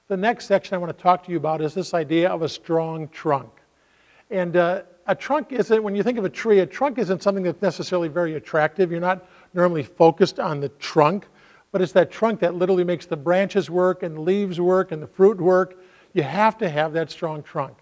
The next section I want to talk to you about is this idea of a strong trunk. And a trunk isn't, when you think of a tree, a trunk isn't something that's necessarily very attractive. You're not normally focused on the trunk, but it's that trunk that literally makes the branches work and the leaves work and the fruit work. You have to have that strong trunk.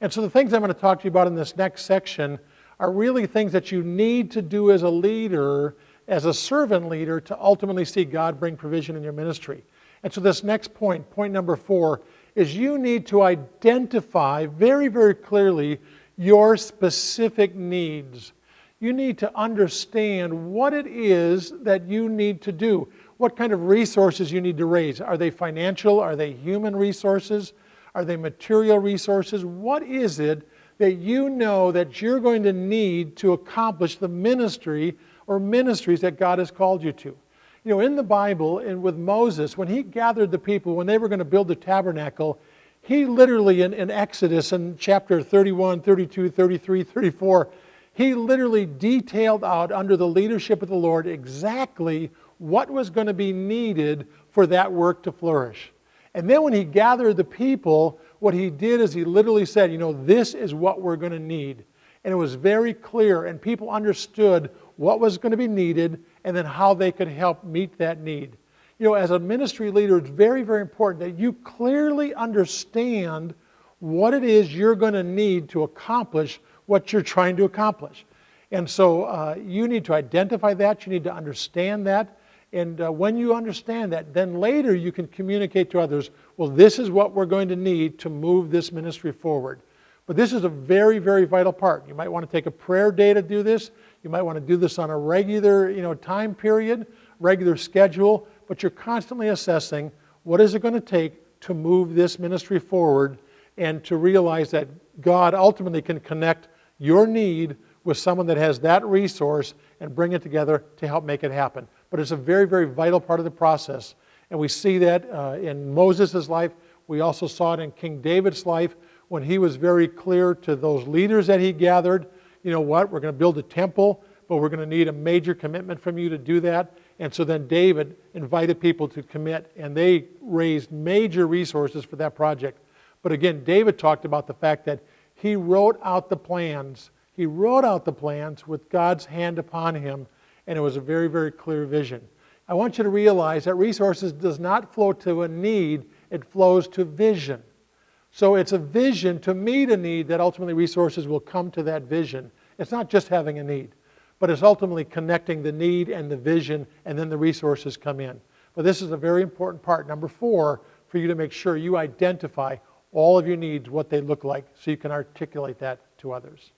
And so the things I'm going to talk to you about in this next section are really things that you need to do as a leader, as a servant leader, to ultimately see God bring provision in your ministry. And so this next point, point number 4, is you need to identify very, very clearly your specific needs. You need to understand what it is that you need to do, what kind of resources you need to raise. Are they financial? Are they human resources? Are they material resources? What is it that you know that you're going to need to accomplish the ministry or ministries that God has called you to? You know, in the Bible and with Moses, when he gathered the people, when they were going to build the tabernacle, he literally, in Exodus, in chapter 31, 32, 33, 34, he literally detailed out under the leadership of the Lord exactly what was going to be needed for that work to flourish. And then when he gathered the people, what he did is he literally said, you know, this is what we're going to need. And it was very clear, and people understood what was going to be needed and then how they could help meet that need. You know, as a ministry leader, it's very, very important that you clearly understand what it is you're going to need to accomplish what you're trying to accomplish. And so you need to identify that, you need to understand that, and when you understand that, then later you can communicate to others, well, this is what we're going to need to move this ministry forward. But this is a very, very vital part. You might want to take a prayer day to do this. You might want to do this on a regular, time period, regular schedule, but you're constantly assessing what is it going to take to move this ministry forward and to realize that God ultimately can connect your need with someone that has that resource and bring it together to help make it happen. But it's a very, very vital part of the process. And we see that in Moses' life. We also saw it in King David's life when he was very clear to those leaders that he gathered, you know what, we're going to build a temple, but we're going to need a major commitment from you to do that. And so then David invited people to commit, and they raised major resources for that project. But again, David talked about the fact that he wrote out the plans. He wrote out the plans with God's hand upon him, and it was a very, very clear vision. I want you to realize that resources does not flow to a need, it flows to vision. So it's a vision to meet a need that ultimately resources will come to that vision. It's not just having a need, but it's ultimately connecting the need and the vision, and then the resources come in. But this is a very important part, number 4, for you to make sure you identify all of your needs, what they look like, so you can articulate that to others.